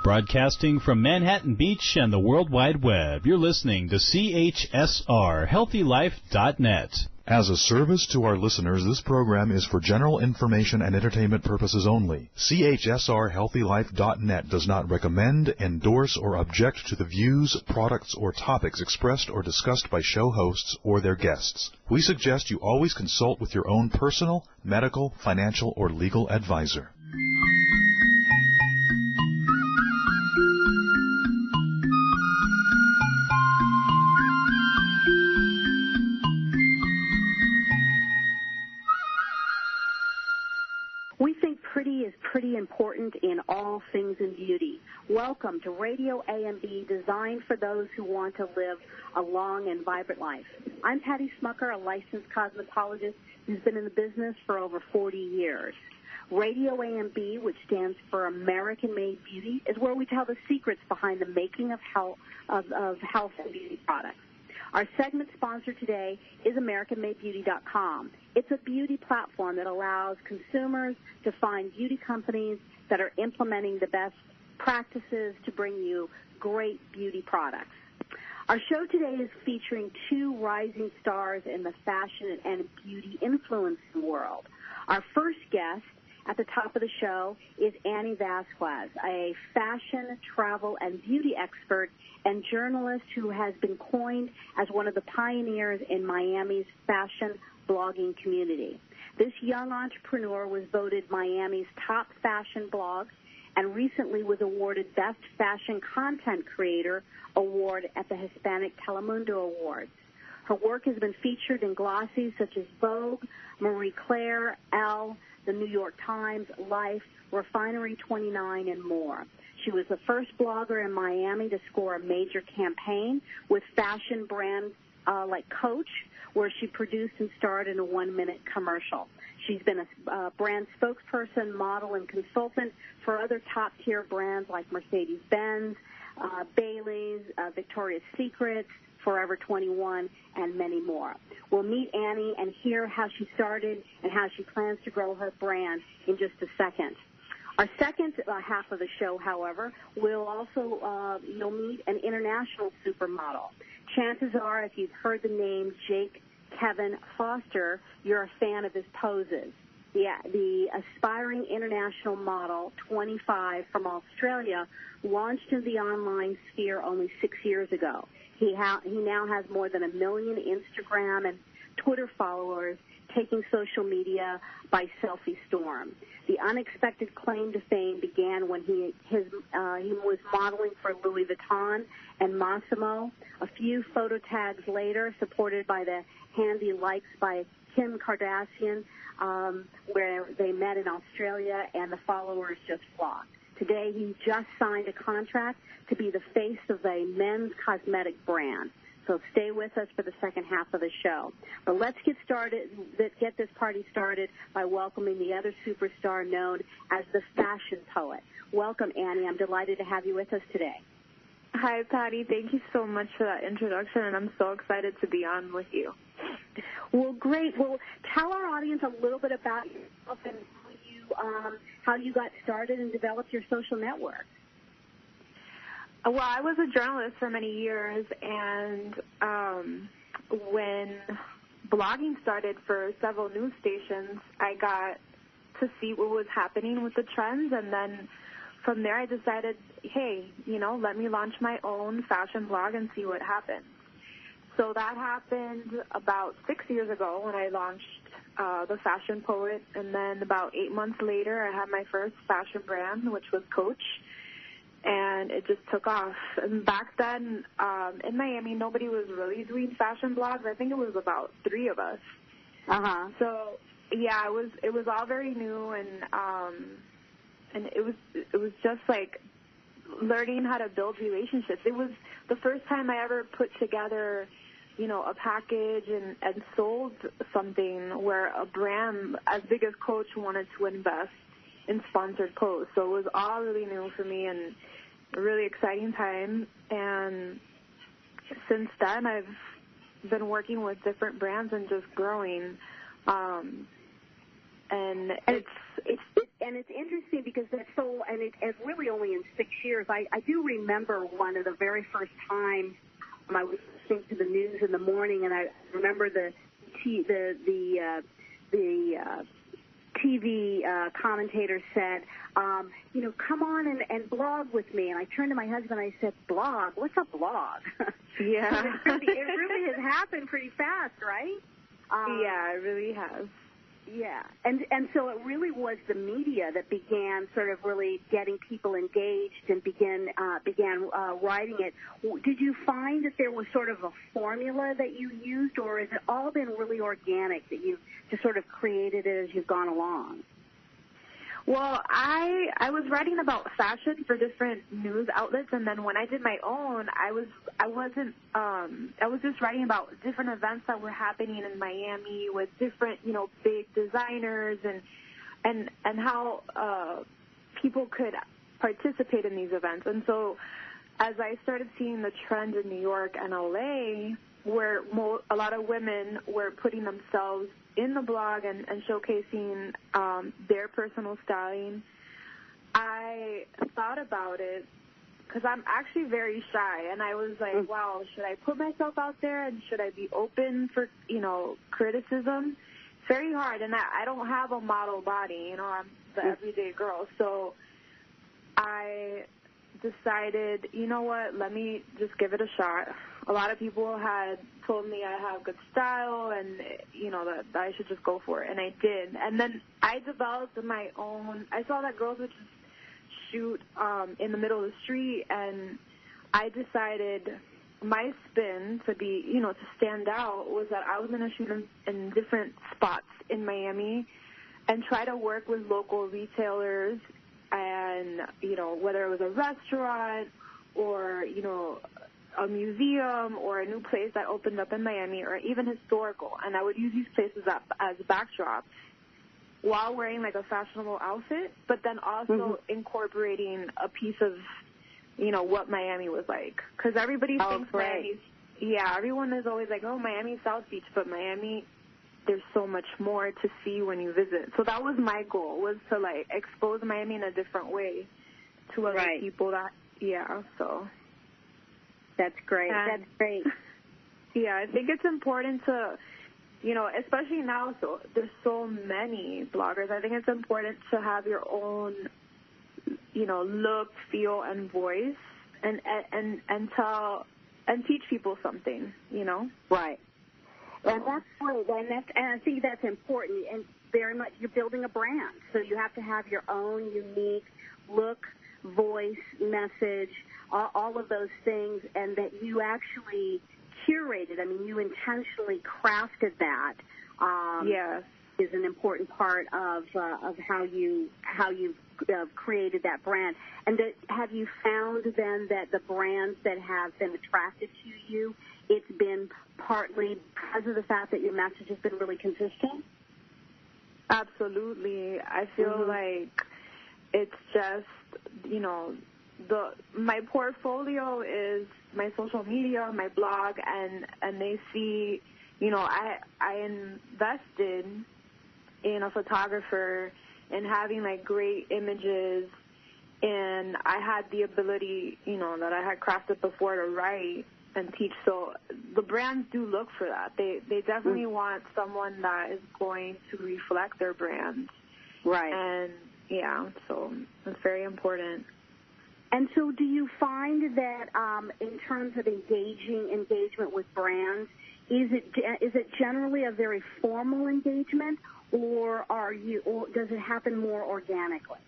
Broadcasting from Manhattan Beach and the World Wide Web, you're listening to CHSR, HealthyLife.net. As a service to our listeners, this program is for general information and entertainment purposes only. CHSR HealthyLife.net does not recommend, endorse, or object to the views, products, or topics expressed or discussed by show hosts or their guests. We suggest you always consult with your own personal, medical, financial, or legal advisor. Pretty important in all things in beauty. Welcome to RadioAMB, designed for those who want to live a long and vibrant life. I'm Patty Schmucker, a licensed cosmetologist who's been in the business for over 40 years. RadioAMB, which stands for American-Made Beauty, is where we tell the secrets behind the making of health and beauty products. Our segment sponsor today is AmericanMadeBeauty.com. It's a beauty platform that allows consumers to find beauty companies that are implementing the best practices to bring you great beauty products. Our show today is featuring two rising stars in the fashion and beauty influencing world. Our first guest at the top of the show is Annie Vasquez, a fashion, travel, and beauty expert and journalist who has been coined as one of the pioneers in Miami's fashion blogging community. This young entrepreneur was voted Miami's top fashion blog and recently was awarded Best Fashion Content Creator Award at the Hispanic Telemundo Awards. Her work has been featured in glossies such as Vogue, Marie Claire, Elle, the New York Times, Life, Refinery 29, and more. She was the first blogger in Miami to score a major campaign with fashion brands like Coach, where she produced and starred in a 1-minute commercial. She's been a brand spokesperson, model, and consultant for other top-tier brands like Mercedes-Benz, Bailey's, Victoria's Secret, Forever 21, and many more. We'll meet Annie and hear how she started and how she plans to grow her brand in just a second. Our second half of the show, however, will also, you'll meet an international supermodel. Chances are, if you've heard the name Jake Kevin Foster, you're a fan of his poses. The aspiring international model, 25, from Australia, launched in the online sphere only 6 years ago. He now has more than 1 million Instagram and Twitter followers, taking social media by selfie storm. The unexpected claim to fame began when he was modeling for Louis Vuitton and Massimo. A few photo tags later, supported by the handy likes by Kim Kardashian, where they met in Australia, and the followers just flocked. Today, he just signed a contract to be the face of a men's cosmetic brand. So stay with us for the second half of the show. But let's get this party started by welcoming the other superstar known as the fashion poet. Welcome, Annie. I'm delighted to have you with us today. Hi, Patty. Thank you so much for that introduction, and I'm so excited to be on with you. Well, great. Well, tell our audience a little bit about yourself and how you got started and developed your social network. Well, I was a journalist for many years, and when blogging started for several news stations, I got to see what was happening with the trends, and then from there I decided, hey, let me launch my own fashion blog and see what happens. So that happened about 6 years ago when I launched The Fashion Poet, and then about 8 months later I had my first fashion brand, which was Coach. And it just took off. And back then, in Miami, nobody was really doing fashion blogs. I think it was about 3 of us. So yeah, it was all very new, and it was just like learning how to build relationships. It was the first time I ever put together, a package and sold something where a brand as big as Coach wanted to invest in sponsored posts. So it was all really new for me and a really exciting time. And since then, I've been working with different brands and just growing. And it's interesting because that's so, and it's really only in 6 years. I do remember one of the very first times I was listening to the news in the morning, and I remember the TV commentator said, come on and blog with me. And I turned to my husband and I said, blog? What's a blog? Yeah. It really has happened pretty fast, right? Yeah, it really has. Yeah, and so it really was the media that began sort of really getting people engaged and began writing it. Did you find that there was sort of a formula that you used, or has it all been really organic that you just sort of created it as you've gone along? Well, I was writing about fashion for different news outlets, and then when I did my own, I was just writing about different events that were happening in Miami with different, big designers and how people could participate in these events. And so as I started seeing the trend in New York and LA, where a lot of women were putting themselves in the blog and showcasing their personal styling, I thought about it because I'm actually very shy, and I was like, wow, should I put myself out there and should I be open for, criticism? It's very hard, and I don't have a model body, I'm the everyday girl, so I decided, you know what, let me just give it a shot. A lot of people had told me I have good style and, that I should just go for it, and I did. And then I developed my own. I saw that girls would just shoot in the middle of the street, and I decided my spin to be, to stand out was that I was going to shoot in different spots in Miami and try to work with local retailers and, whether it was a restaurant or, a museum or a new place that opened up in Miami or even historical. And I would use these places as backdrops while wearing like a fashionable outfit, but then also incorporating a piece of, what Miami was like. Because everybody thinks Miami's, everyone is always like, oh, Miami's South Beach, but Miami, there's so much more to see when you visit. So that was my goal, was to like expose Miami in a different way to other people so. That's great. That's great. Yeah, I think it's important to, especially now, so there's so many bloggers. I think it's important to have your own, look, feel, and voice, and tell and teach people something. Right. And that's great. And I think that's important. And very much, you're building a brand, so you have to have your own unique look, voice, message, all of those things, and that you actually curated. I mean, you intentionally crafted that. Yes, is an important part of how you've created that brand. And have you found then that the brands that have been attracted to you, it's been partly because of the fact that your message has been really consistent? Absolutely. I feel like it's just, my portfolio is my social media, my blog, and they see, I invested in a photographer and having like great images, and I had the ability, that I had crafted before to write and teach. So the brands do look for that. They definitely want someone that is going to reflect their brand. Right. And so it's very important. And so do you find that in terms of engagement with brands, is it generally a very formal engagement, or does it happen more organically?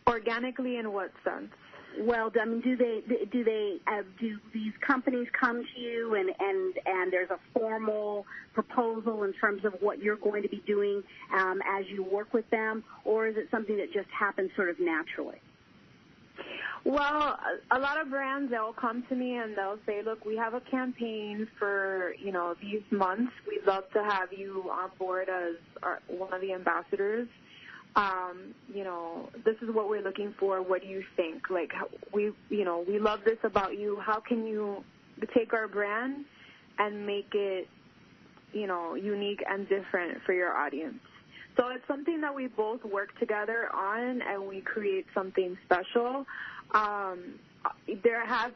Organically in what sense? Well, I mean, do these companies come to you and there's a formal proposal in terms of what you're going to be doing as you work with them, or is it something that just happens sort of naturally? Well, a lot of brands, they'll come to me and they'll say, look, we have a campaign for, these months. We'd love to have you on board as one of the ambassadors. This is what we're looking for. What do you think? Like, we love this about you. How can you take our brand and make it, unique and different for your audience? So it's something that we both work together on, and we create something special.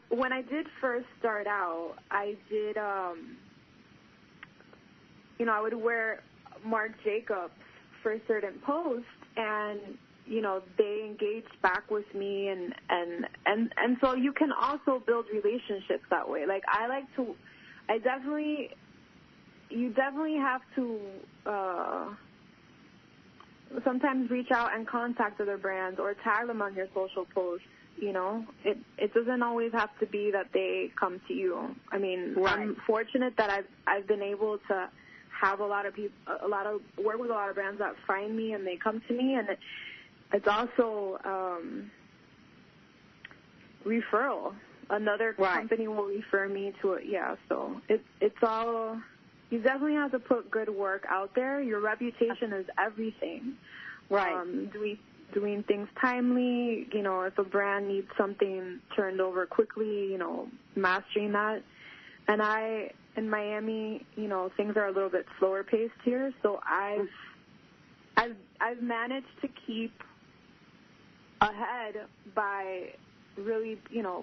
When I did first start out, I did, I would wear Marc Jacobs for certain posts, and they engaged back with me, and so you can also build relationships that way. Like you definitely have to sometimes reach out and contact other brands or tag them on your social posts. It doesn't always have to be that they come to you. I mean, right. I'm fortunate that I've been able to have work with a lot of brands that find me and they come to me, and it's also referral. Another company will refer me to it. Yeah, so it's all. You definitely have to put good work out there. Your reputation is everything. Right. Doing things timely, if a brand needs something turned over quickly, mastering that. And in Miami, things are a little bit slower paced here, so I've managed to keep ahead by really,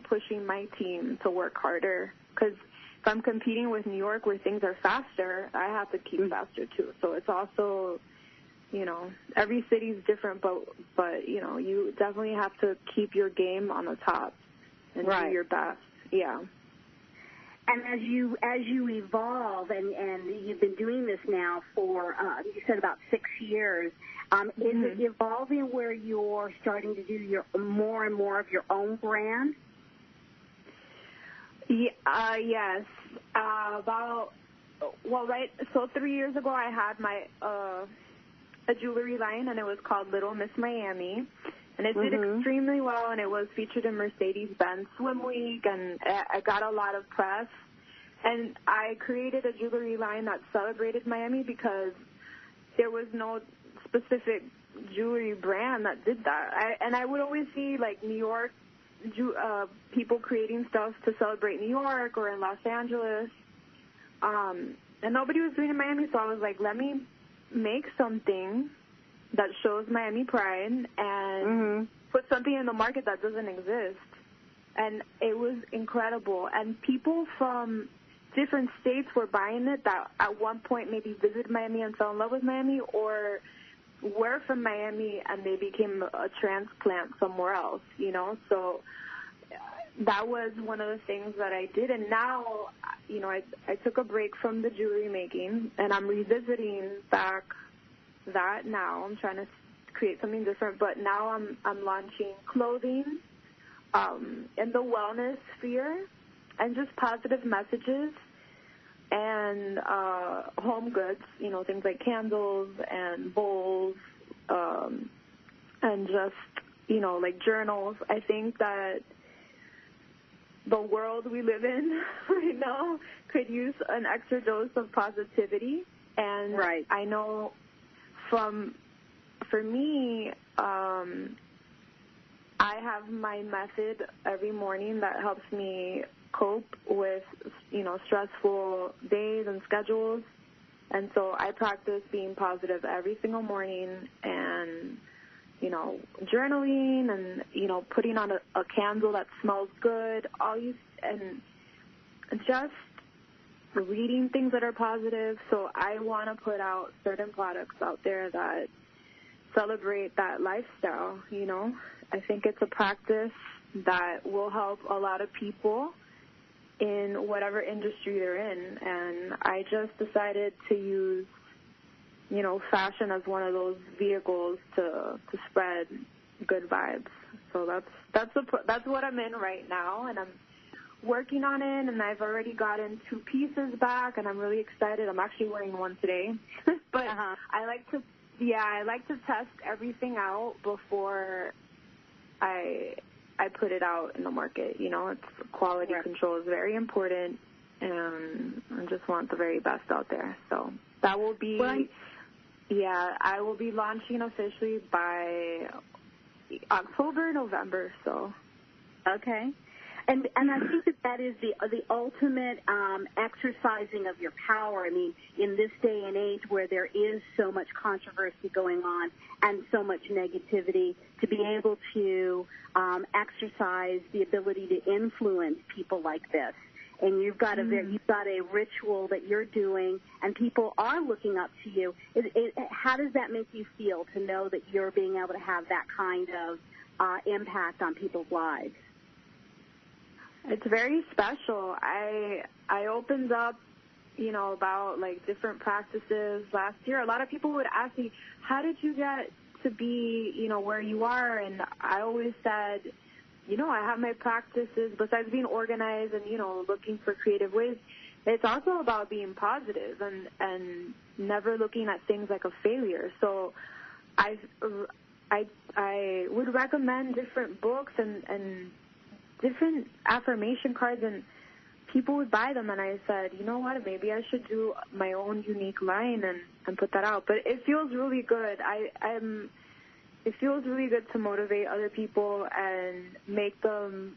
pushing my team to work harder, because if I'm competing with New York where things are faster, I have to keep faster too. So it's also, every city is different, but you definitely have to keep your game on the top and do your best. Yeah. And as you evolve, and you've been doing this now for, you said about 6 years, is it evolving where you're starting to do more and more of your own brand? Yes. So 3 years ago I had my a jewelry line, and it was called Little Miss Miami, and it did extremely well, and it was featured in Mercedes-Benz Swim Week, and I got a lot of press. And I created a jewelry line that celebrated Miami because there was no specific jewelry brand that did that. I would always see, like, New York people creating stuff to celebrate New York or in Los Angeles, and nobody was doing it in Miami, so I was like, let me make something that shows Miami pride and put something in the market that doesn't exist. And it was incredible. And people from different states were buying it that at one point maybe visited Miami and fell in love with Miami, or were from Miami and they became a transplant somewhere else, So that was one of the things that I did. And now, I took a break from the jewelry making, and I'm revisiting back that now. I'm trying to create something different, but now I'm launching clothing in the wellness sphere, and just positive messages, and home goods, things like candles and bowls, and just, like journals. I think that the world we live in right now could use an extra dose of positivity. And I know for me, I have my method every morning that helps me cope with, stressful days and schedules. And so I practice being positive every single morning, and, journaling, and, putting on a candle that smells good, and just reading things that are positive. So I want to put out certain products out there that celebrate that lifestyle, I think it's a practice that will help a lot of people in whatever industry they're in. And I just decided to use, fashion as one of those vehicles to spread good vibes. So that's what I'm in right now, and I'm working on it, and I've already gotten 2 pieces back, and I'm really excited. I'm actually wearing one today. But I like to test everything out before I put it out in the market. It's quality control is very important, and I just want the very best out there. So that will be, I will be launching officially by October, November. So. Okay. And I think that is the ultimate exercising of your power. I mean, in this day and age where there is so much controversy going on and so much negativity, to be able to exercise the ability to influence people like this. And you've got a ritual that you're doing, and people are looking up to you. How does that make you feel to know that you're being able to have that kind of impact on people's lives? It's very special. I opened up, about like different practices last year. A lot of people would ask me, how did you get to be, where you are? And I always said, I have my practices besides being organized and, looking for creative ways. It's also about being positive and never looking at things like a failure. So I would recommend different books and different affirmation cards, and people would buy them, and I said, you know what, maybe I should do my own unique line and put that out. But it feels really good. It feels really good to motivate other people and make them,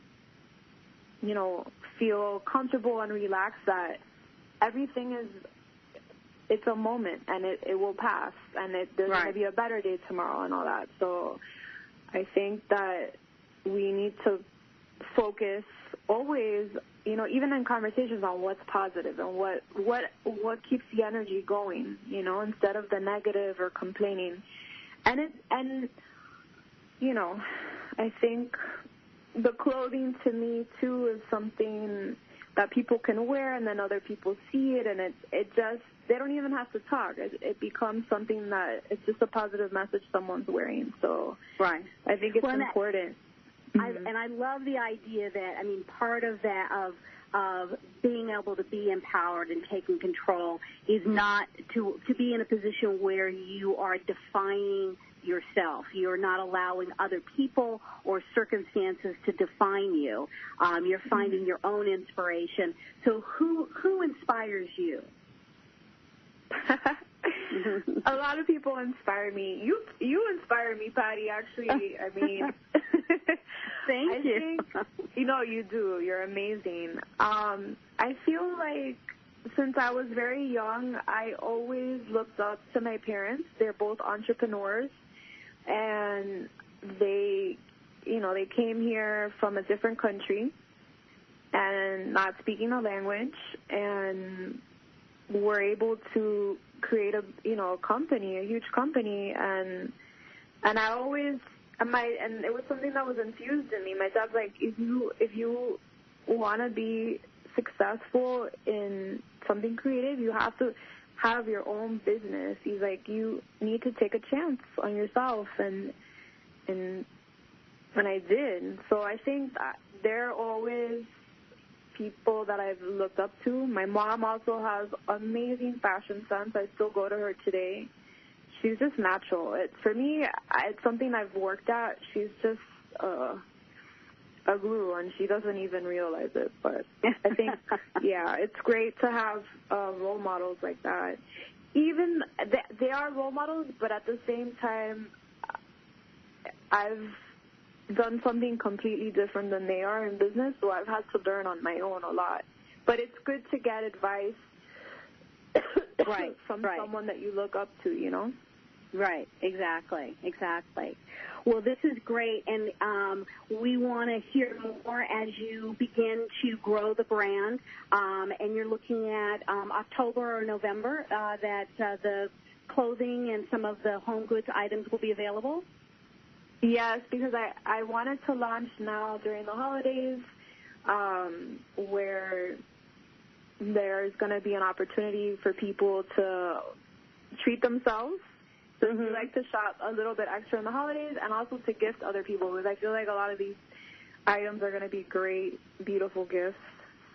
feel comfortable and relaxed that everything it's a moment, and it will pass, and there's going to be a better day tomorrow and all that. So I think that we need to focus always, even in conversations, on what's positive and what keeps the energy going, instead of the negative or complaining. And I think the clothing to me too is something that people can wear, and then other people see it, and it just, they don't even have to talk. It becomes something that it's just a positive message someone's wearing. So I think it's important. And I love the idea that, part of that, of being able to be empowered and taking control is not to be in a position where you are defining yourself. You're not allowing other people or circumstances to define you. You're finding your own inspiration. So who inspires you? A lot of people inspire me. You inspire me, Patty, actually. Thank you. I think, you do. You're amazing. I feel like since I was very young, I always looked up to my parents. They're both entrepreneurs, and they came here from a different country and not speaking the language, and were able to create a company, a huge company, and I always and it was something that was infused in me. My dad's like, if you want to be successful in something creative, you have to have your own business. He's like, you need to take a chance on yourself, and I did. So I think that there are always people that I've looked up to. My mom also has amazing fashion sense. I still go to her today. She's just natural. For me, it's something I've worked at. She's just a guru, and she doesn't even realize it. But I think, it's great to have role models like that. Even they are role models, but at the same time, I've done something completely different than they are in business, so I've had to learn on my own a lot. But it's good to get advice from someone that you look up to, Right, exactly. Well, this is great, and we want to hear more as you begin to grow the brand, and you're looking at October or November that the clothing and some of the home goods items will be available? Yes, because I wanted to launch now during the holidays, where there's going to be an opportunity for people to treat themselves. So if you like to shop a little bit extra in the holidays, and also to gift other people, because I feel like a lot of these items are going to be great, beautiful gifts.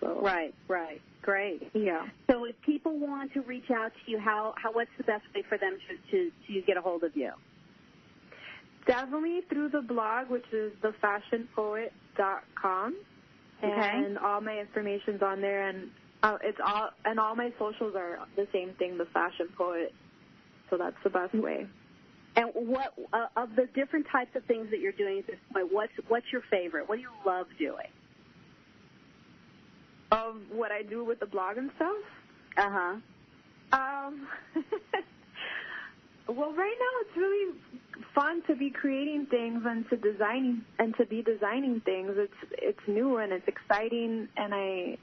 So. Right, great. Yeah. So if people want to reach out to you, what's the best way for them to get a hold of you? Definitely through the blog, which is thefashionpoet.com, and all my information's on there, and all my socials are the same thing, The Fashion Poet. So that's the best way. And what of the different types of things that you're doing at this point, what's your favorite? What do you love doing? Of what I do with the blog and stuff? Uh-huh. Well, right now it's really fun to be creating things and to be designing things. It's new and it's exciting, and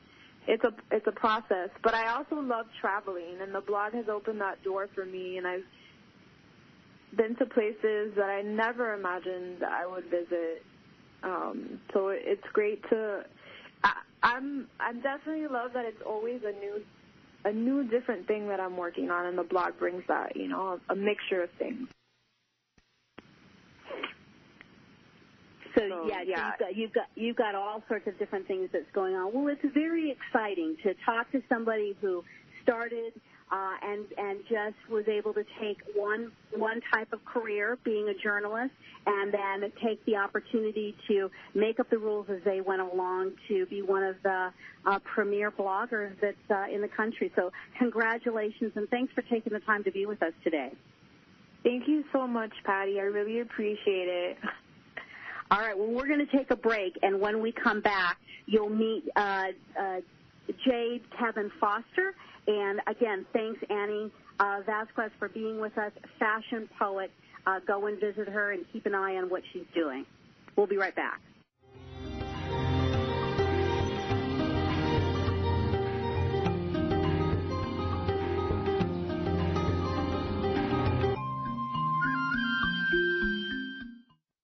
it's a process. But I also love traveling, and the blog has opened that door for me, and I've been to places that I never imagined I would visit. So it's great to. I'm definitely love that it's always a new different thing that I'm working on, and the blog brings that, a mixture of things. So you've got all sorts of different things that's going on. Well, it's very exciting to talk to somebody who started and just was able to take one type of career, being a journalist, and then take the opportunity to make up the rules as they went along to be one of the premier bloggers that's in the country. So congratulations, and thanks for taking the time to be with us today. Thank you so much, Patty. I really appreciate it. All right, well, we're going to take a break, and when we come back, you'll meet Jade Kevin Foster. And, again, thanks, Annie Vasquez, for being with us, fashion poet. Go and visit her and keep an eye on what she's doing. We'll be right back.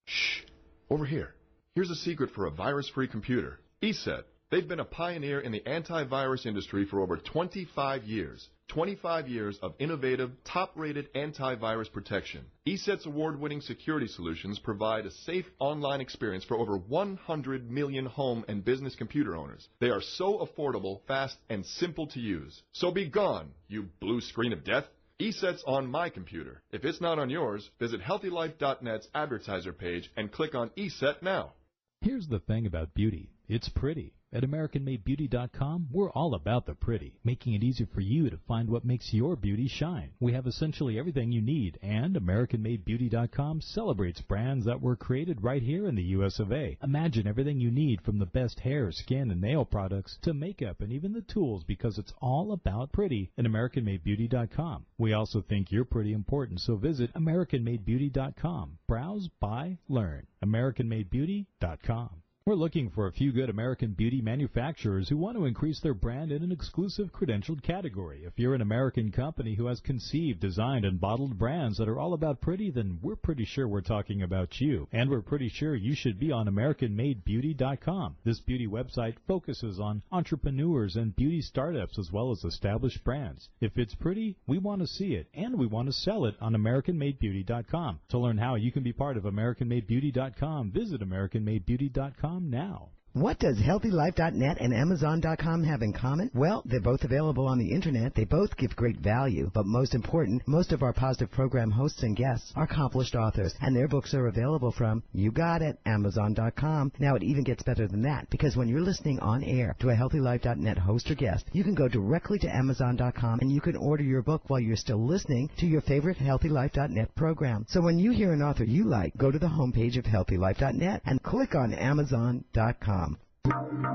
Shh. Over here. Here's a secret for a virus-free computer. ESET. They've been a pioneer in the antivirus industry for over 25 years. 25 years of innovative, top-rated antivirus protection. ESET's award-winning security solutions provide a safe online experience for over 100 million home and business computer owners. They are so affordable, fast, and simple to use. So be gone, you blue screen of death. ESET's on my computer. If it's not on yours, visit HealthyLife.net's advertiser page and click on ESET now. Here's the thing about beauty. It's pretty. At AmericanMadeBeauty.com, we're all about the pretty, making it easy for you to find what makes your beauty shine. We have essentially everything you need, and AmericanMadeBeauty.com celebrates brands that were created right here in the U.S. of A. Imagine everything you need from the best hair, skin, and nail products to makeup and even the tools, because it's all about pretty at AmericanMadeBeauty.com. We also think you're pretty important, so visit AmericanMadeBeauty.com. Browse, buy, learn. AmericanMadeBeauty.com. We're looking for a few good American beauty manufacturers who want to increase their brand in an exclusive credentialed category. If you're an American company who has conceived, designed, and bottled brands that are all about pretty, then we're pretty sure we're talking about you. And we're pretty sure you should be on AmericanMadeBeauty.com. This beauty website focuses on entrepreneurs and beauty startups as well as established brands. If it's pretty, we want to see it, and we want to sell it on AmericanMadeBeauty.com. To learn how you can be part of AmericanMadeBeauty.com, visit AmericanMadeBeauty.com now. What does HealthyLife.net and Amazon.com have in common? Well, they're both available on the Internet. They both give great value. But most important, most of our positive program hosts and guests are accomplished authors, and their books are available from, you got it, Amazon.com. Now, it even gets better than that, because when you're listening on air to a HealthyLife.net host or guest, you can go directly to Amazon.com, and you can order your book while you're still listening to your favorite HealthyLife.net program. So when you hear an author you like, go to the homepage of HealthyLife.net and click on Amazon.com.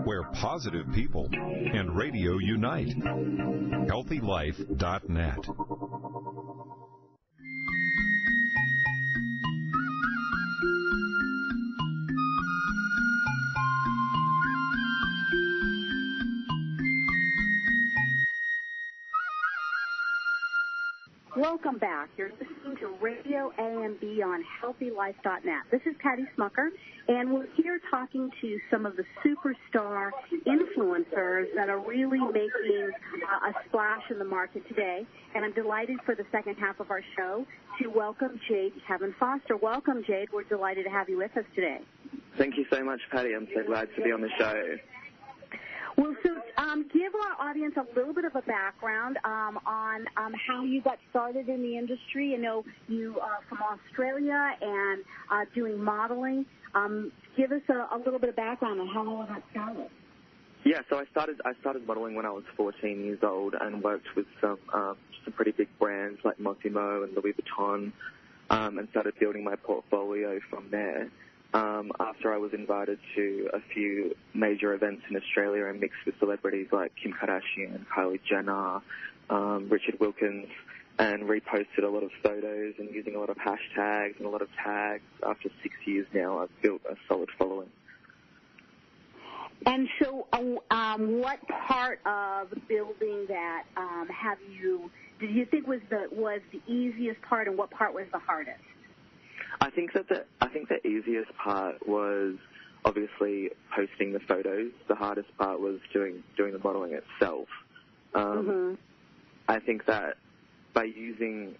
Where positive people and radio unite. HealthyLife.net. Welcome back. You're listening to RadioAMB on HealthyLife.net. This is Patty Schmucker, and we're here talking to some of the superstar influencers that are really making a splash in the market today. And I'm delighted for the second half of our show to welcome Jade Kevin Foster. Welcome, Jade. We're delighted to have you with us today. Thank you so much, Patty. I'm so glad to be on the show. Well, so give our audience a little bit of a background on how you got started in the industry. I know you are from Australia and doing modeling. Give us a little bit of background on how all that started. Yeah, so I started modeling when I was 14 years old and worked with some pretty big brands like Massimo and Louis Vuitton, and started building my portfolio from there. after I was invited to a few major events in Australia and mixed with celebrities like Kim Kardashian, Kylie Jenner, Richard Wilkins, and reposted a lot of photos and using a lot of hashtags and a lot of tags. After 6 years now, I've built a solid following. And so what part of building that did you think was the easiest part, and what part was the hardest? I think the easiest part was obviously posting the photos. The hardest part was doing the modeling itself. I think that by using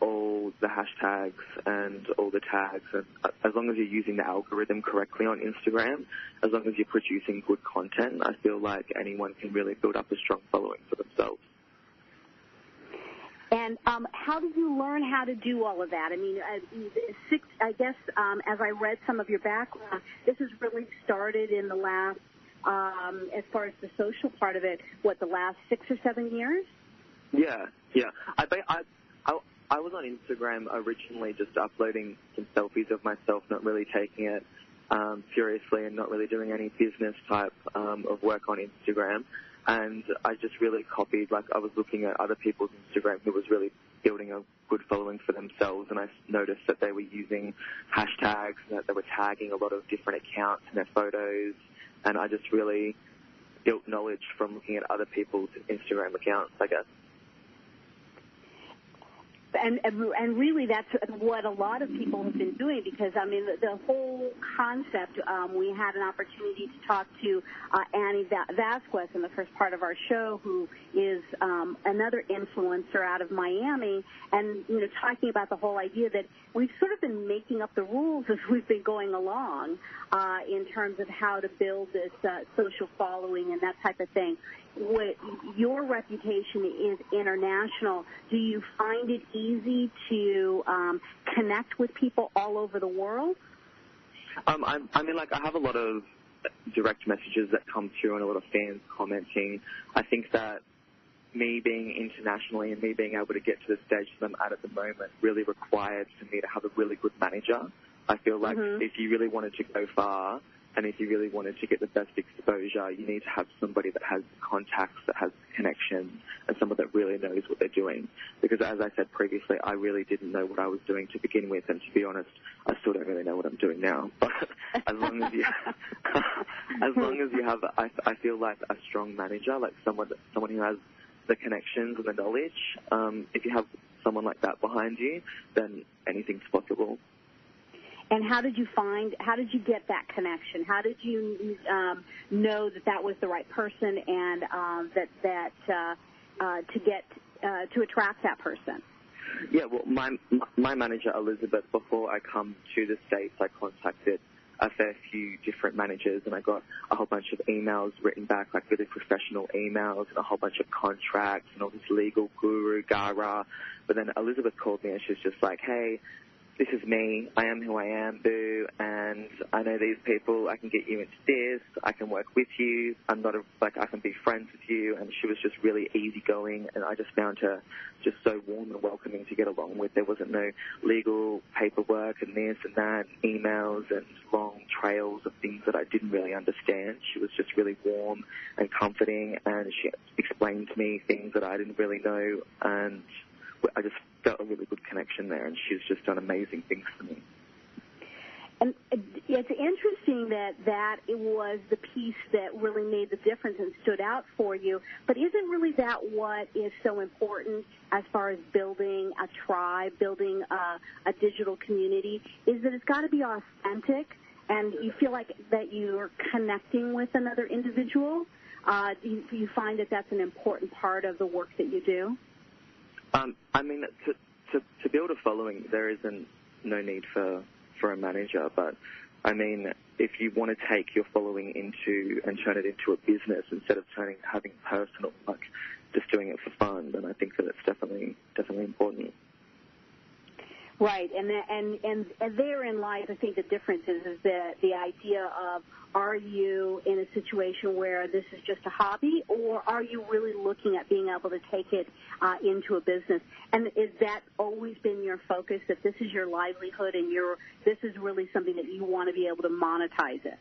all the hashtags and all the tags, and as long as you're using the algorithm correctly on Instagram, as long as you're producing good content, I feel like anyone can really build up a strong following for themselves. And how did you learn how to do all of that? I mean, I guess as I read some of your background, this has really started in the last, as far as the social part of it, the last 6 or 7 years? Yeah. I was on Instagram originally just uploading some selfies of myself, not really taking it seriously and not really doing any business type of work on Instagram. And I just really copied, I was looking at other people's Instagram who was really building a good following for themselves, and I noticed that they were using hashtags, and that they were tagging a lot of different accounts in their photos, and I just really built knowledge from looking at other people's Instagram accounts, I guess. And really that's what a lot of people have been doing, because, I mean, the whole concept, we had an opportunity to talk to Annie Vasquez in the first part of our show, who is another influencer out of Miami, and, talking about the whole idea that we've sort of been making up the rules as we've been going along in terms of how to build this social following and that type of thing. Your reputation is international. Do you find it easy to connect with people all over the world? I have a lot of direct messages that come through and a lot of fans commenting. I think that me being internationally and me being able to get to the stage that I'm at the moment really required for me to have a really good manager. I feel like if you really wanted to go far, and if you really wanted to get the best exposure, you need to have somebody that has contacts, that has connections, and someone that really knows what they're doing. Because as I said previously, I really didn't know what I was doing to begin with, and to be honest, I still don't really know what I'm doing now. But as long as you have, I feel like a strong manager, like someone who has the connections and the knowledge. If you have someone like that behind you, then anything's possible. And how did you get that connection? How did you know that was the right person, and to attract that person? Yeah, well, my manager, Elizabeth, before I come to the States, I contacted a fair few different managers, and I got a whole bunch of emails written back, like really professional emails, and a whole bunch of contracts and all this legal guru, gara. But then Elizabeth called me, and she was just like, hey, this is me, I am who I am, boo, and I know these people, I can get you into this, I can work with you, I can be friends with you, and she was just really easygoing, and I just found her just so warm and welcoming to get along with. There wasn't no legal paperwork and this and that, emails and long trails of things that I didn't really understand. She was just really warm and comforting, and she explained to me things that I didn't really know, and I just felt a really good connection there, and she's just done amazing things for me. And it's interesting that it was the piece that really made the difference and stood out for you, but isn't really that what is so important as far as building a tribe, building a digital community, is that it's got to be authentic, and you feel like that you're connecting with another individual? Do you find that that's an important part of the work that you do? To build a following, there isn't no need for a manager, but if you want to take your following into and turn it into a business instead of having personal, just doing it for fun, then I think that it's definitely important. Right, and therein lies, I think, the difference is the idea of, are you in a situation where this is just a hobby, or are you really looking at being able to take it into a business? And is that always been your focus, that this is your livelihood and this is really something that you want to be able to monetize it?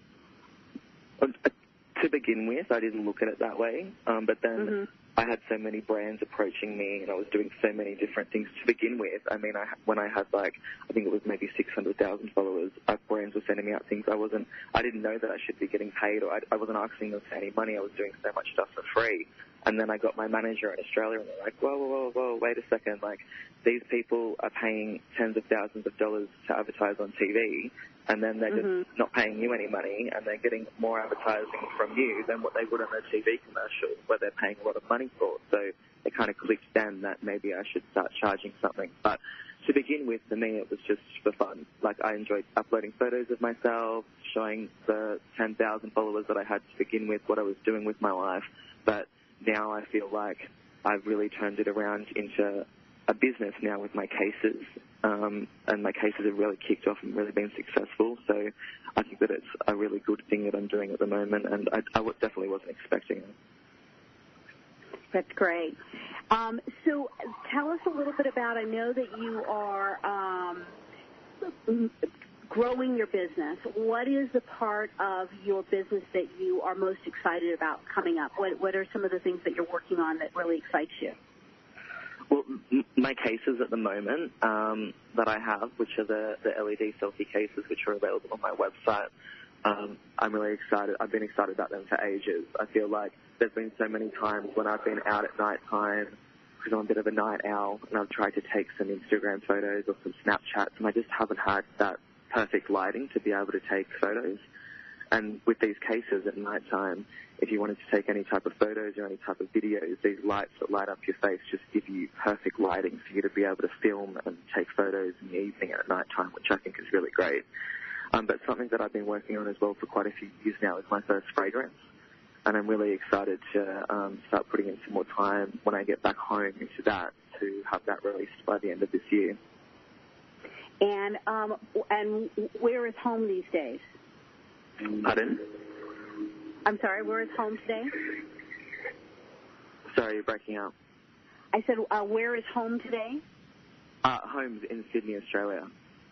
To begin with, I didn't look at it that way, but then I had so many brands approaching me, and I was doing so many different things to begin with. I mean, when I had I think it was maybe 600,000 followers, brands were sending me out things I didn't know that I should be getting paid, or I wasn't asking them for any money. I was doing so much stuff for free. And then I got my manager in Australia, and they're like, whoa, wait a second. These people are paying tens of thousands of dollars to advertise on TV, and then they're just not paying you any money, and they're getting more advertising from you than what they would on a TV commercial, where they're paying a lot of money for. So it kind of clicked then that maybe I should start charging something. But to begin with, for me, it was just for fun. I enjoyed uploading photos of myself, showing the 10,000 followers that I had to begin with what I was doing with my life. But now I feel like I've really turned it around into a business now with my cases, and my cases have really kicked off and really been successful. So I think that it's a really good thing that I'm doing at the moment, and I definitely wasn't expecting it. That's great. So tell us a little bit about, I know that you are growing your business. What is the part of your business that you are most excited about coming up? What are some of the things that you're working on that really excites you? Well, my cases at the moment that I have, which are the LED selfie cases, which are available on my website, I'm really excited. I've been excited about them for ages. I feel like there's been so many times when I've been out at night time, because I'm a bit of a night owl, and I've tried to take some Instagram photos or some Snapchats, and I just haven't had that perfect lighting to be able to take photos. And with these cases at night time, if you wanted to take any type of photos or any type of videos, these lights that light up your face just give you perfect lighting for you to be able to film and take photos in the evening and at night time, which I think is really great. But something that I've been working on as well for quite a few years now is my first fragrance. And I'm really excited to start putting in some more time when I get back home into that to have that released by the end of this year. And where is home these days? Pardon? I'm sorry, where is home today? Sorry, you're breaking up. I said, where is home today? Home's in Sydney, Australia.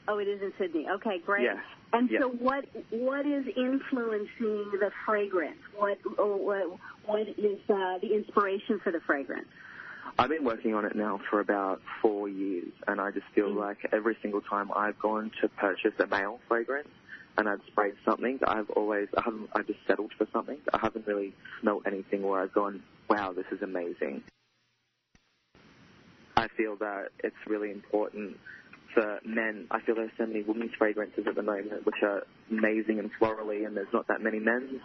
Oh, it is in Sydney. Okay, great. Yeah. And so what is influencing the fragrance? What is the inspiration for the fragrance? I've been working on it now for about 4 years, and I just feel like every single time I've gone to purchase a male fragrance and I've sprayed something, I've just settled for something. I haven't really smelled anything where I've gone, wow, this is amazing. I feel that it's really important for men. I feel there's so many women's fragrances at the moment which are amazing and florally, and there's not that many men's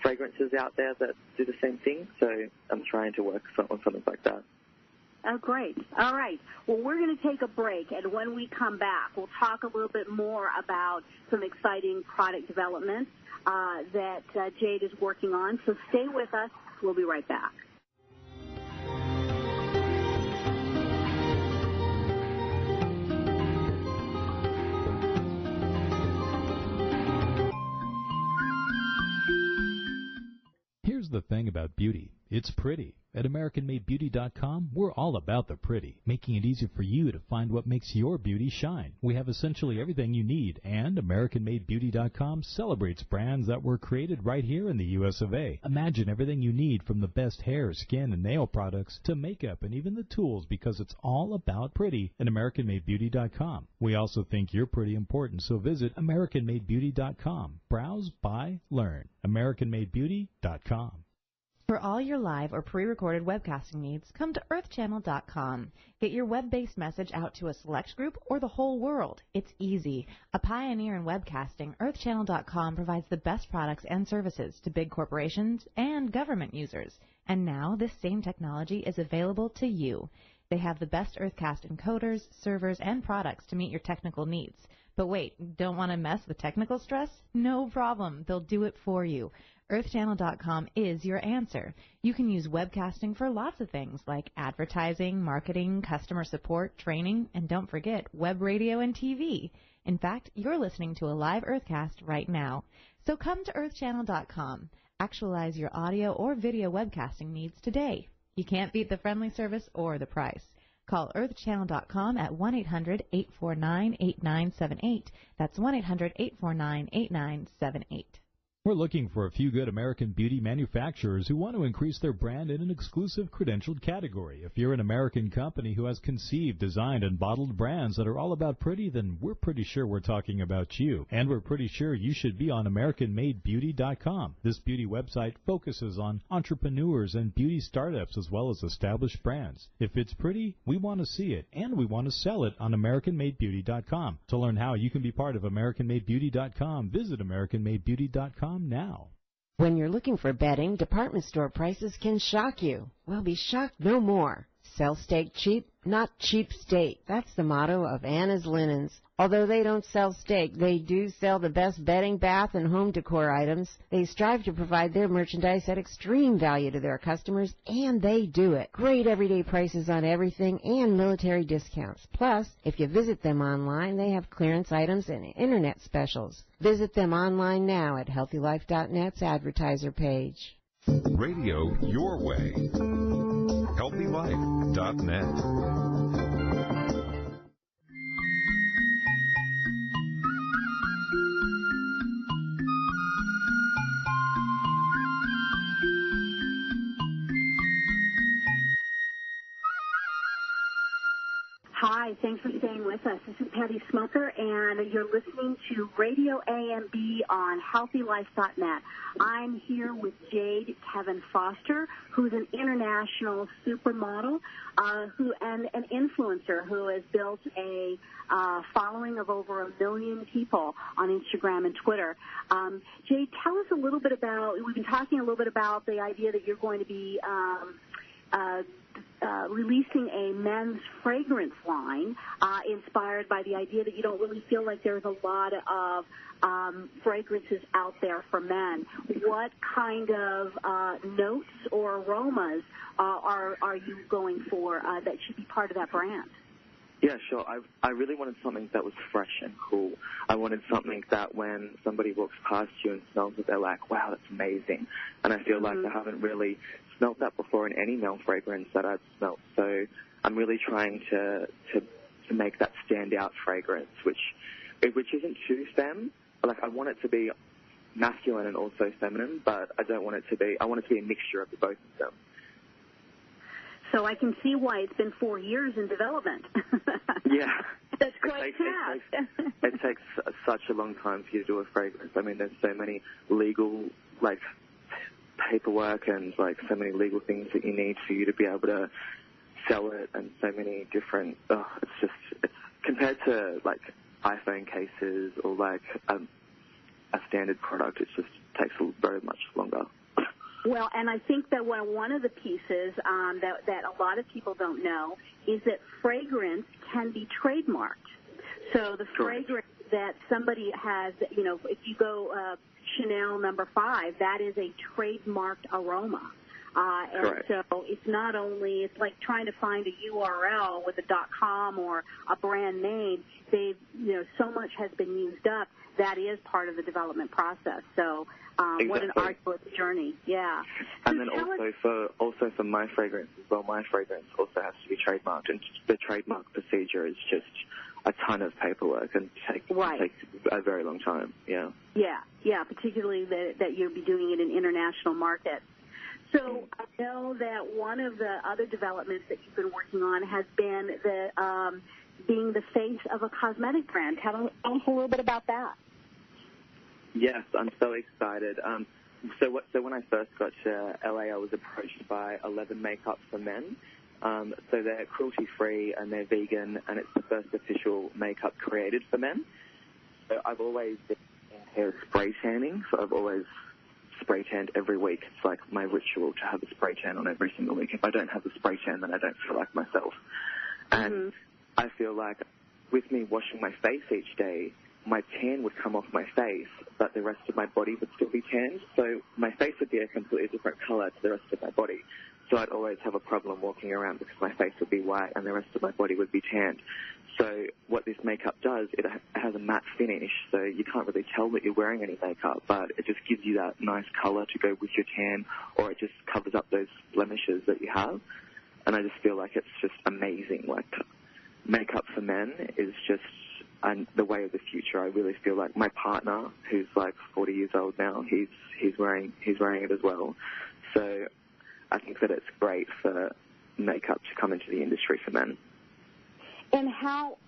fragrances out there that do the same thing, so I'm trying to work on something like that. Oh, great. All right. Well, we're going to take a break, and when we come back, we'll talk a little bit more about some exciting product development that Jade is working on. So stay with us. We'll be right back. Here's the thing about beauty. It's pretty. At AmericanMadeBeauty.com, we're all about the pretty, making it easy for you to find what makes your beauty shine. We have essentially everything you need, and AmericanMadeBeauty.com celebrates brands that were created right here in the U.S. of A. Imagine everything you need from the best hair, skin, and nail products to makeup and even the tools, because it's all about pretty at AmericanMadeBeauty.com. We also think you're pretty important, so visit AmericanMadeBeauty.com. Browse, buy, learn. AmericanMadeBeauty.com. For all your live or pre-recorded webcasting needs, come to earthchannel.com. Get your web-based message out to a select group or the whole world. It's easy. A pioneer in webcasting, earthchannel.com provides the best products and services to big corporations and government users. And now this same technology is available to you. They have the best Earthcast encoders, servers, and products to meet your technical needs. But wait, don't want to mess with technical stress? No problem. They'll do it for you. EarthChannel.com is your answer. You can use webcasting for lots of things like advertising, marketing, customer support, training, and don't forget web radio and TV. In fact, you're listening to a live Earthcast right now. So come to EarthChannel.com. Actualize your audio or video webcasting needs today. You can't beat the friendly service or the price. Call EarthChannel.com at 1-800-849-8978. That's 1-800-849-8978. We're looking for a few good American beauty manufacturers who want to increase their brand in an exclusive credentialed category. If you're an American company who has conceived, designed, and bottled brands that are all about pretty, then we're pretty sure we're talking about you. And we're pretty sure you should be on AmericanMadeBeauty.com. This beauty website focuses on entrepreneurs and beauty startups as well as established brands. If it's pretty, we want to see it, and we want to sell it on AmericanMadeBeauty.com. To learn how you can be part of AmericanMadeBeauty.com, visit AmericanMadeBeauty.com now. When you're looking for bedding, department store prices can shock you. Well, be shocked no more. Sell steak cheap, not cheap steak. That's the motto of Anna's Linens. Although they don't sell steak, they do sell the best bedding, bath, and home decor items. They strive to provide their merchandise at extreme value to their customers, and they do it. Great everyday prices on everything and military discounts. Plus, if you visit them online, they have clearance items and internet specials. Visit them online now at HealthyLife.net's advertiser page. Radio your way. HealthyLife.net. Hi, thanks for staying with us. This is Patty Schmucker, and you're listening to RadioAMB on HealthyLife.net. I'm here with Jade Kevin Foster, who's an international supermodel and an influencer who has built a following of over 1 million people on Instagram and Twitter. Jade, tell us a little bit about, we've been talking a little bit about the idea that you're going to be releasing a men's fragrance line inspired by the idea that you don't really feel like there's a lot of fragrances out there for men. What kind of notes or aromas are you going for that should be part of that brand? Yeah, sure. I really wanted something that was fresh and cool. I wanted something that when somebody walks past you and smells it, they're like, wow, that's amazing. And I feel like I haven't really smelt that before in any male fragrance that I've smelt. So I'm really trying to make that standout fragrance, which isn't too femme. Like, I want it to be masculine and also feminine, but I don't want it to be, I want it to be a mixture of the both of them. So I can see why it's been 4 years in development. Yeah. That's quite fast. It takes such a long time for you to do a fragrance. I mean, there's so many legal, like, paperwork and, like, so many legal things that you need for you to be able to sell it, and so many different, it's compared to, like, iPhone cases or, like, a standard product, it just takes very much longer. Well, and I think that one of the pieces that a lot of people don't know is that fragrance can be trademarked. So the fragrance that somebody has, you know, if you go Chanel No. 5, that is a trademarked aroma. And so it's not only, it's like trying to find a URL with a .com or a brand name. They've, you know, so much has been used up. That is part of the development process. So what an arduous journey. Yeah. And then also for my fragrance as well, my fragrance also has to be trademarked, and the trademark procedure is just a ton of paperwork and takes a very long time. Yeah. Yeah, particularly that you'll be doing it in international markets. So I know that one of the other developments that you've been working on has been the being the face of a cosmetic brand. Tell us a little bit about that. Yes, I'm so excited. So when I first got to LA, I was approached by 11 Makeup for Men. So they're cruelty-free and they're vegan, and it's the first official makeup created for men. So I've always been in hair spray tanning, so I've always spray tanned every week. It's like my ritual to have a spray tan on every single week. If I don't have a spray tan, then I don't feel like myself. And I feel like with me washing my face each day, my tan would come off my face, but the rest of my body would still be tanned. So my face would be a completely different color to the rest of my body. So I'd always have a problem walking around because my face would be white and the rest of my body would be tanned. So what this makeup does, it has a matte finish, so you can't really tell that you're wearing any makeup, but it just gives you that nice color to go with your tan, or it just covers up those blemishes that you have. And I just feel like it's just amazing. Like, makeup for men is just the way of the future. I really feel like my partner, who's like 40 years old now, he's wearing it as well. So I think that it's great for makeup to come into the industry for men. And how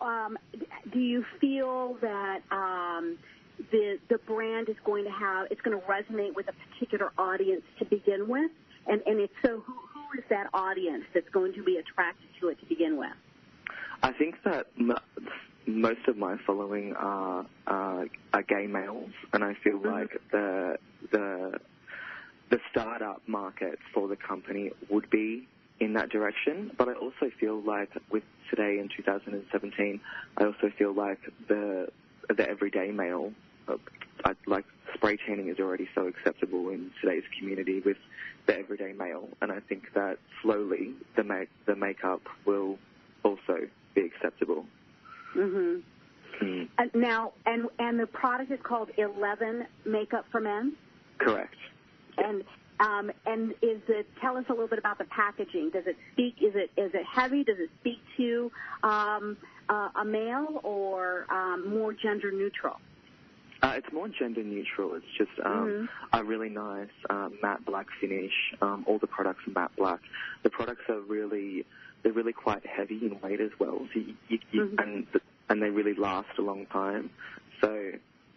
do you feel that the brand is going to it's going to resonate with a particular audience to begin with? And if so, who is that audience that's going to be attracted to it to begin with? I think that most of my following are gay males, and I feel like the startup market for the company would be in that direction. But I also feel like with today in 2017, I also feel like the everyday male, like spray tanning is already so acceptable in today's community with the everyday male, and I think that slowly the makeup will also be acceptable. Now, and the product is called 11 Makeup for Men? Correct. And tell us a little bit about the packaging. Does it speak? Is it heavy? Does it speak to a male or more gender neutral? It's more gender neutral. It's just a really nice matte black finish. All the products are matte black. The products are really quite heavy in weight as well. So and they really last a long time. So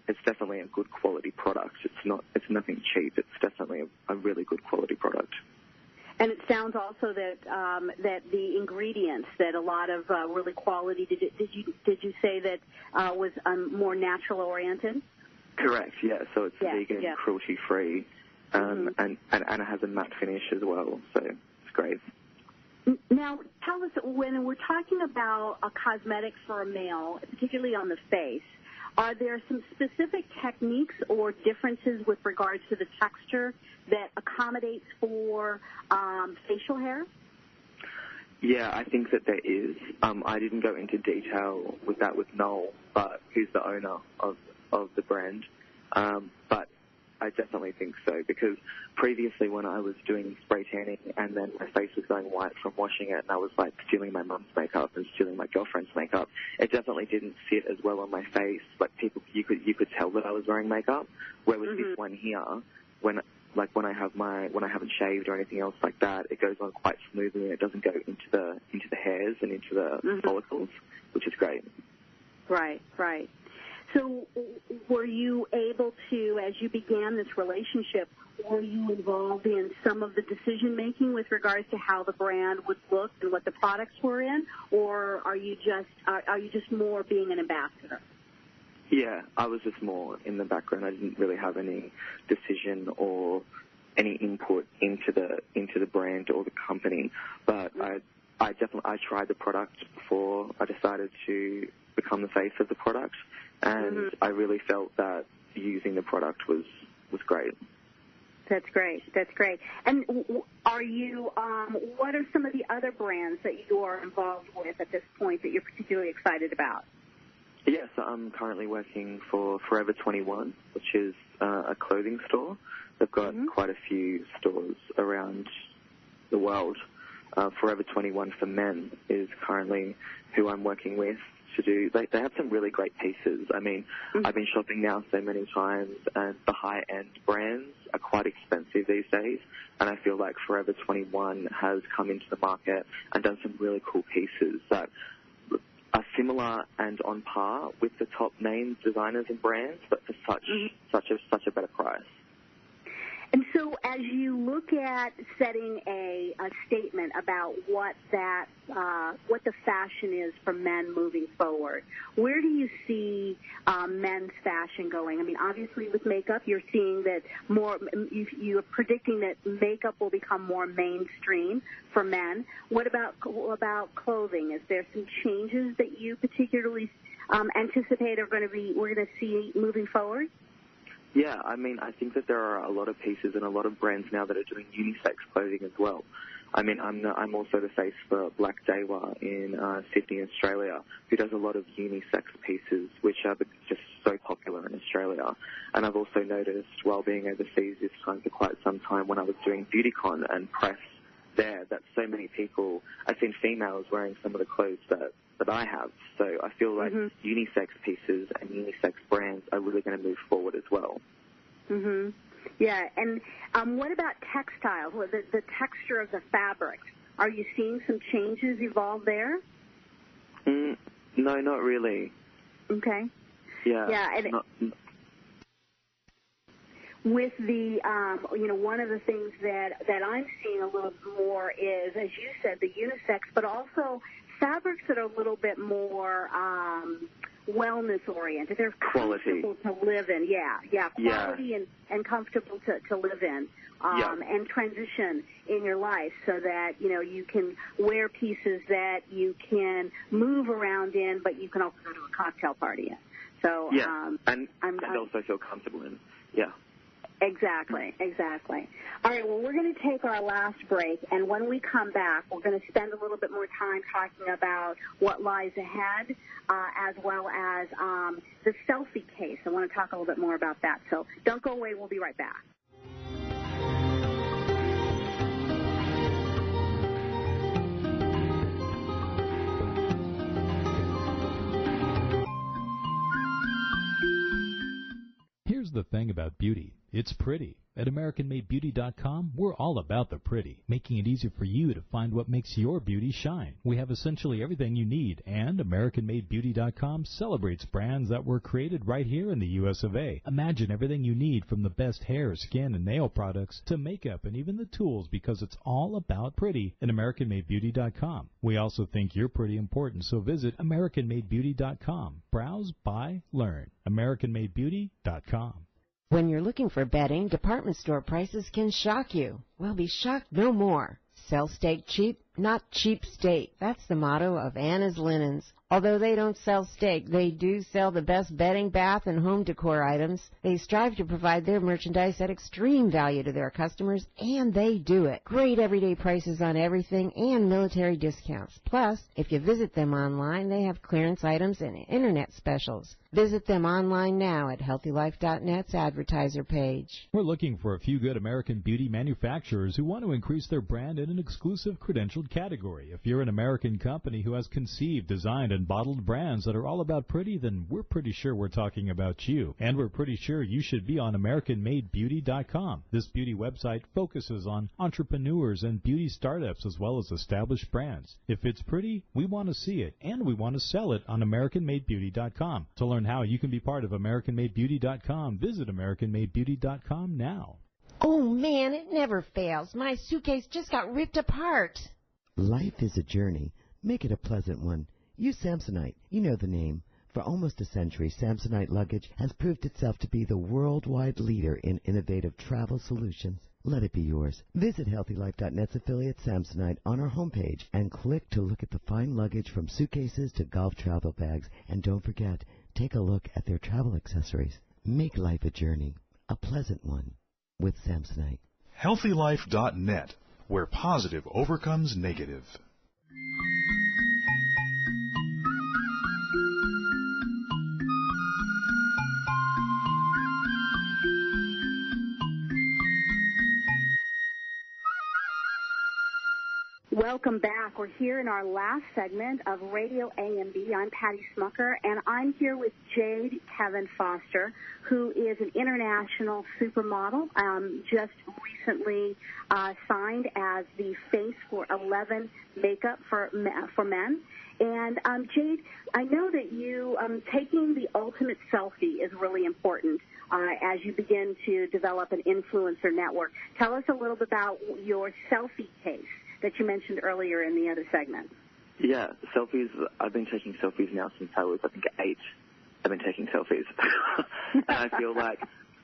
it's definitely a good quality product. It's nothing cheap. It's definitely a really good quality product. And it sounds also that that the ingredients, that a lot of really quality. Did you say that was more natural oriented? Correct. Yeah. So it's vegan, cruelty free, and it has a matte finish as well. So it's great. Now, tell us, when we're talking about a cosmetic for a male, particularly on the face, are there some specific techniques or differences with regards to the texture that accommodates for facial hair? Yeah, I think that there is. I didn't go into detail with that with Noel, but who's the owner of the brand. But I definitely think so, because previously when I was doing spray tanning and then my face was going white from washing it and I was like stealing my mum's makeup and stealing my girlfriend's makeup, it definitely didn't sit as well on my face. Like you could tell that I was wearing makeup. Where with this one here, when I haven't shaved or anything else like that, it goes on quite smoothly and it doesn't go into the hairs and into the follicles, which is great. Right. So were you able to, as you began this relationship, were you involved in some of the decision-making with regards to how the brand would look and what the products were in, or are you just more being an ambassador? Yeah, I was just more in the background. I didn't really have any decision or any input into the brand or the company, but I tried the product before I decided to become the face of the product. And I really felt that using the product was great. That's great. And are you? What are some of the other brands that you are involved with at this point that you're particularly excited about? Yes, I'm currently working for Forever 21, which is a clothing store. They've got quite a few stores around the world. Forever 21 for Men is currently who I'm working with. They have some really great pieces. I mean, I've been shopping now so many times, and the high-end brands are quite expensive these days, and I feel like Forever 21 has come into the market and done some really cool pieces that are similar and on par with the top name designers and brands, but for such a better price. And so as you look at setting a statement about what the fashion is for men moving forward, where do you see men's fashion going? I mean, obviously with makeup, you're seeing that you're predicting that makeup will become more mainstream for men. What about clothing? Is there some changes that you particularly anticipate we're going to see moving forward? Yeah, I mean, I think that there are a lot of pieces and a lot of brands now that are doing unisex clothing as well. I mean, I'm also the face for Black Dewa in Sydney, Australia, who does a lot of unisex pieces, which are just so popular in Australia. And I've also noticed while being overseas this time for quite some time when I was doing BeautyCon and press there that so many people, I've seen females wearing some of the clothes that I have. So I feel like unisex pieces and unisex brands are really going to move forward as well. Mm-hmm. Yeah, and what about textiles, the texture of the fabric? Are you seeing some changes evolve there? No, not really. Okay. Yeah. Yeah, and with the, one of the things that I'm seeing a little more is, as you said, the unisex, but also fabrics that are a little bit more wellness-oriented. They're comfortable to live in. Yeah, quality and comfortable to live in, and transition in your life so that, you can wear pieces that you can move around in, but you can also go to a cocktail party in. So, and also feel comfortable in. Yeah. Exactly. All right, well, we're going to take our last break, and when we come back, we're going to spend a little bit more time talking about what lies ahead, as well as the selfie case. I want to talk a little bit more about that, so don't go away. We'll be right back. Here's the thing about beauty. It's pretty. At AmericanMadeBeauty.com, we're all about the pretty, making it easy for you to find what makes your beauty shine. We have essentially everything you need, and AmericanMadeBeauty.com celebrates brands that were created right here in the U.S. of A. Imagine everything you need from the best hair, skin, and nail products to makeup and even the tools, because it's all about pretty at AmericanMadeBeauty.com. We also think you're pretty important, so visit AmericanMadeBeauty.com. Browse, buy, learn. AmericanMadeBeauty.com. When you're looking for bedding, department store prices can shock you. Well, be shocked no more. Sell steak cheap, not cheap steak. That's the motto of Anna's Linens. Although they don't sell steak, they do sell the best bedding, bath, and home decor items. They strive to provide their merchandise at extreme value to their customers, and they do it. Great everyday prices on everything and military discounts. Plus, if you visit them online, they have clearance items and internet specials. Visit them online now at HealthyLife.net's advertiser page. We're looking for a few good American beauty manufacturers who want to increase their brand in an exclusive credentialed category. If you're an American company who has conceived, designed, and bottled brands that are all about pretty, then we're pretty sure we're talking about you. And we're pretty sure you should be on AmericanMadeBeauty.com. This beauty website focuses on entrepreneurs and beauty startups as well as established brands. If it's pretty, we want to see it, and we want to sell it on AmericanMadeBeauty.com. To learn how you can be part of AmericanMadeBeauty.com, visit AmericanMadeBeauty.com now. Oh, man, it never fails. My suitcase just got ripped apart. Life is a journey. Make it a pleasant one. Use Samsonite. You know the name. For almost a century, Samsonite luggage has proved itself to be the worldwide leader in innovative travel solutions. Let it be yours. Visit HealthyLife.net's affiliate Samsonite on our homepage and click to look at the fine luggage from suitcases to golf travel bags. And don't forget, take a look at their travel accessories. Make life a journey, a pleasant one, with Samsonite. HealthyLife.net, where positive overcomes negative. Welcome back. We're here in our last segment of RadioAMB. I'm Patty Schmucker, and I'm here with Jade Kevin Foster, who is an international supermodel, just recently signed as the face for 11 Makeup for Men. And, Jade, I know that you taking the ultimate selfie is really important as you begin to develop an influencer network. Tell us a little bit about your selfie case that you mentioned earlier in the other segment. Yeah, selfies. I've been taking selfies now since I was, 8. I've been taking selfies. And I feel like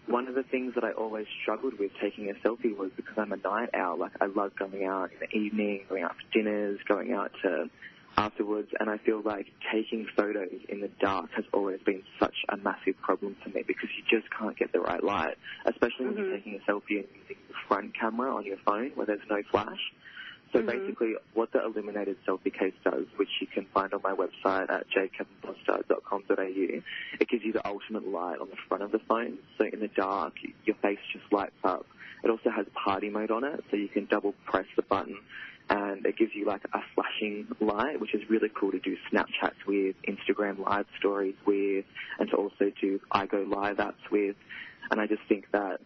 one of the things that I always struggled with taking a selfie was because I'm a night owl. Like, I love going out in the evening, going out for dinners, going out to afterwards, and I feel like taking photos in the dark has always been such a massive problem for me because you just can't get the right light, especially when you're taking a selfie and using the front camera on your phone where there's no flash. So basically what the illuminated selfie case does, which you can find on my website at jadekevinfoster.com.au, it gives you the ultimate light on the front of the phone. So in the dark, your face just lights up. It also has party mode on it, so you can double press the button and it gives you like a flashing light, which is really cool to do Snapchats with, Instagram live stories with, and to also do iGo live apps with. And I just think that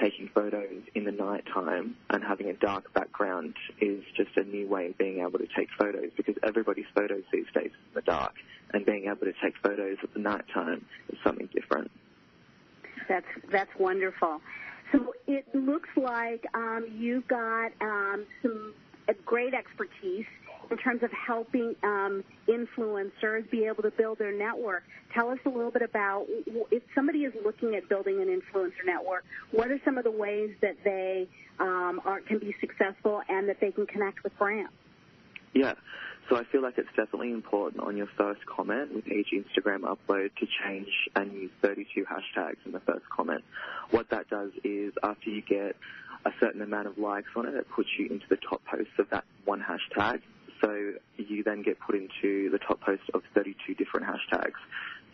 taking photos in the night time and having a dark background is just a new way of being able to take photos, because everybody's photos these days is in the dark, and being able to take photos at the night time is something different. That's wonderful. So it looks like you've got some great expertise in terms of helping influencers be able to build their network. Tell us a little bit about, if somebody is looking at building an influencer network, what are some of the ways that they can be successful and that they can connect with brands? Yeah, so I feel like it's definitely important on your first comment with each Instagram upload to change and use 32 hashtags in the first comment. What that does is after you get a certain amount of likes on it, it puts you into the top posts of that one hashtag. So you then get put into the top post of 32 different hashtags.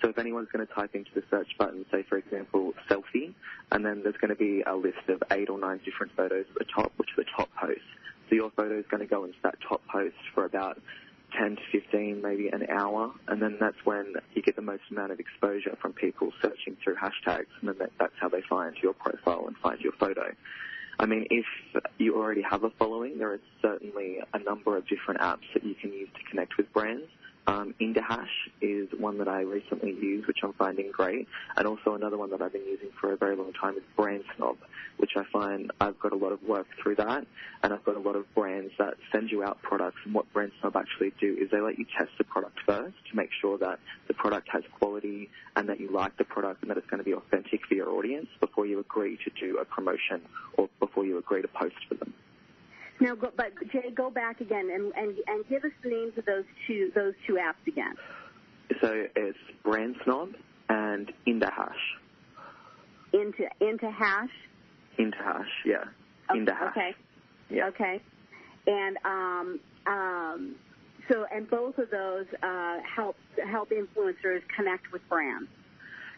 So if anyone's going to type into the search button, say, for example, selfie, and then there's going to be a list of 8 or 9 different photos at the top, which are the top posts. So your photo is going to go into that top post for about 10 to 15, maybe an hour, and then that's when you get the most amount of exposure from people searching through hashtags, and then that's how they find your profile and find your photo. I mean, if you already have a following, there is certainly a number of different apps that you can use to connect with brands. IndaHash is one that I recently used, which I'm finding great. And also another one that I've been using for a very long time is BrandSnob, which I find I've got a lot of work through that. And I've got a lot of brands that send you out products. And what BrandSnob actually do is they let you test the product first to make sure that the product has quality and that you like the product and that it's going to be authentic for your audience before you agree to do a promotion or before you agree to post for them. Now, but Jay, go back again and give us the names of those two apps again. So it's BrandSnob and IndaHash. IndaHash? IndaHash, yeah. Okay. IndaHash. Okay. Yeah. Okay. And so both of those help influencers connect with brands.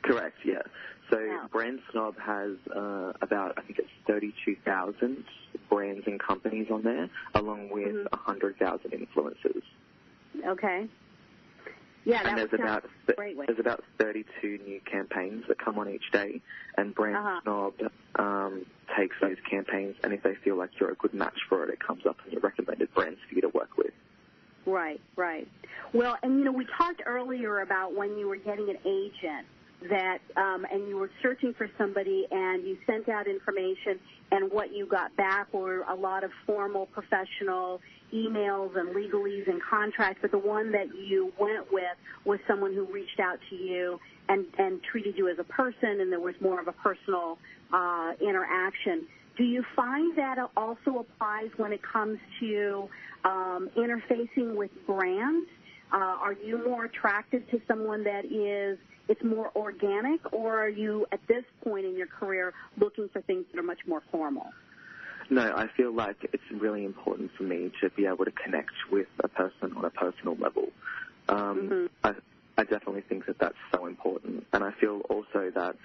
Correct, yeah. So BrandSnob has about, I think it's 32,000 brands and companies on there, along with 100,000 influencers. Okay. Yeah, and there's about 32 new campaigns that come on each day, and BrandSnob takes those campaigns, and if they feel like you're a good match for it, it comes up in your recommended brands for you to work with. Right, right. Well, and, we talked earlier about when you were getting an agent that and you were searching for somebody and you sent out information and what you got back were a lot of formal professional emails and legalese and contracts, but the one that you went with was someone who reached out to you and treated you as a person, and there was more of a personal interaction. Do you find that also applies when it comes to interfacing with brands? Are you more attracted to someone that it's more organic, or are you, at this point in your career, looking for things that are much more formal? No, I feel like it's really important for me to be able to connect with a person on a personal level. I definitely think that that's so important. And I feel also that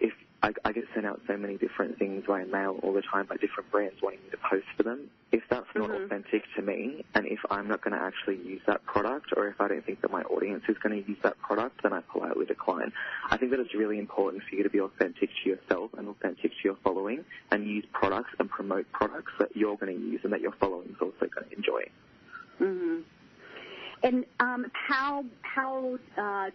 if I get sent out so many different things by mail all the time by different brands wanting me to post for them. If that's not authentic to me, and if I'm not going to actually use that product, or if I don't think that my audience is going to use that product, then I politely decline. I think that it's really important for you to be authentic to yourself and authentic to your following, and use products and promote products that you're going to use and that your following is also going to enjoy. And how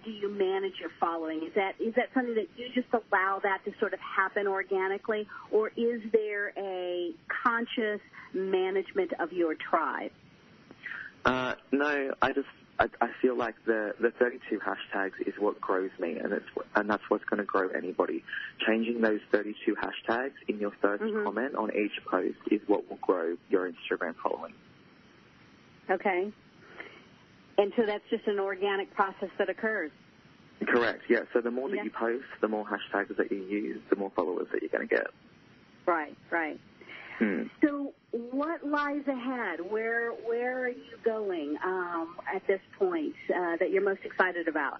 do you manage your following? Is that something that you just allow that to sort of happen organically, or is there a conscious management of your tribe? No, I feel like the 32 hashtags is what grows me, and that's what's going to grow anybody. Changing those 32 hashtags in your first comment on each post is what will grow your Instagram following. Okay. And so that's just an organic process that occurs. Correct, yeah. So the more that you post, the more hashtags that you use, the more followers that you're going to get. Right. So what lies ahead? Where are you going at this point that you're most excited about?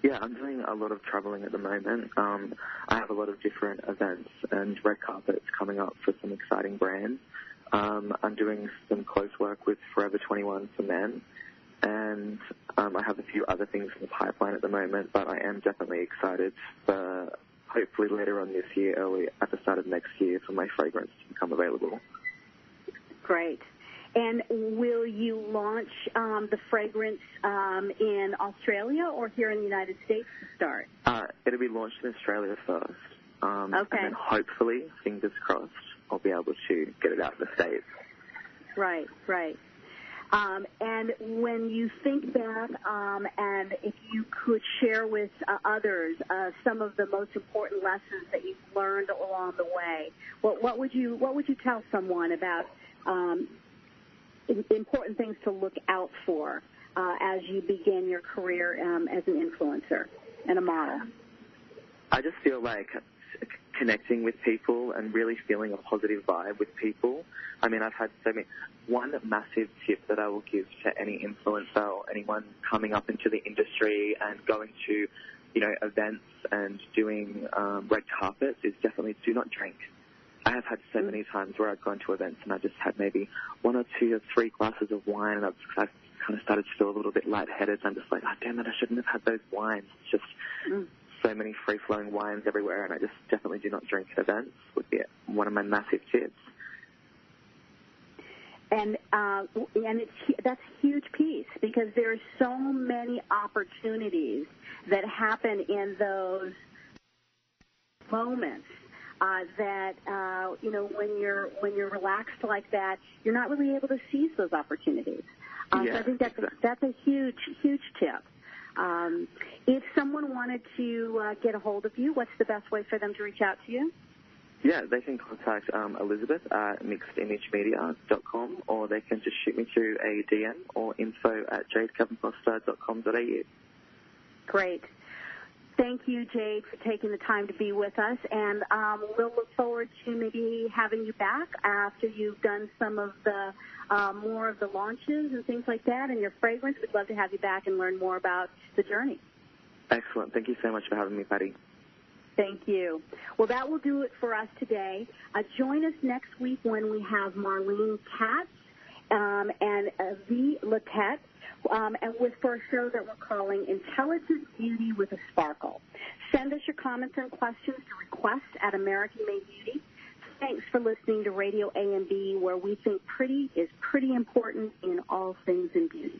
Yeah, I'm doing a lot of traveling at the moment. I have a lot of different events and red carpets coming up for some exciting brands. I'm doing some close work with Forever 21 for men. And I have a few other things in the pipeline at the moment, but I am definitely excited for hopefully later on this year, early at the start of next year, for my fragrance to become available. Great. And will you launch the fragrance in Australia or here in the United States to start? It'll be launched in Australia first. Okay. And then hopefully, fingers crossed, I'll be able to get it out in the States. Right. And when you think back, and if you could share with others some of the most important lessons that you've learned along the way, what would you tell someone about important things to look out for as you begin your career as an influencer and a model? I just feel like connecting with people and really feeling a positive vibe with people. I mean, I've had one massive tip that I will give to any influencer or anyone coming up into the industry and going to, events and doing red carpets is definitely do not drink. I have had so many times where I've gone to events and I just had maybe 1 or 2 or 3 glasses of wine and I've kind of started to feel a little bit lightheaded. I'm just like, oh, damn it, I shouldn't have had those wines. It's just so many free-flowing wines everywhere, and I just definitely do not drink at events would be one of my massive tips. And that's a huge piece because there are so many opportunities that happen in those moments that when you're relaxed like that, you're not really able to seize those opportunities. So I think that's a huge tip. If someone wanted to get a hold of you, what's the best way for them to reach out to you? Yeah, they can contact Elizabeth at mixedimagemedia.com, or they can just shoot me through a DM or info@jadecavenfoster.com.au. Great. Thank you, Jade, for taking the time to be with us, and we'll look forward to maybe having you back after you've done some of the more of the launches and things like that and your fragrance. We'd love to have you back and learn more about the journey. Excellent. Thank you so much for having me, Patty. Thank you. Well, that will do it for us today. Join us next week when we have Marlene Katz and V. Laquette, and for a show that we're calling Intelligent Beauty with a Sparkle. Send us your comments and questions to request@American Made Beauty. Thanks for listening to Radio AMB, where we think pretty is pretty important in all things in beauty.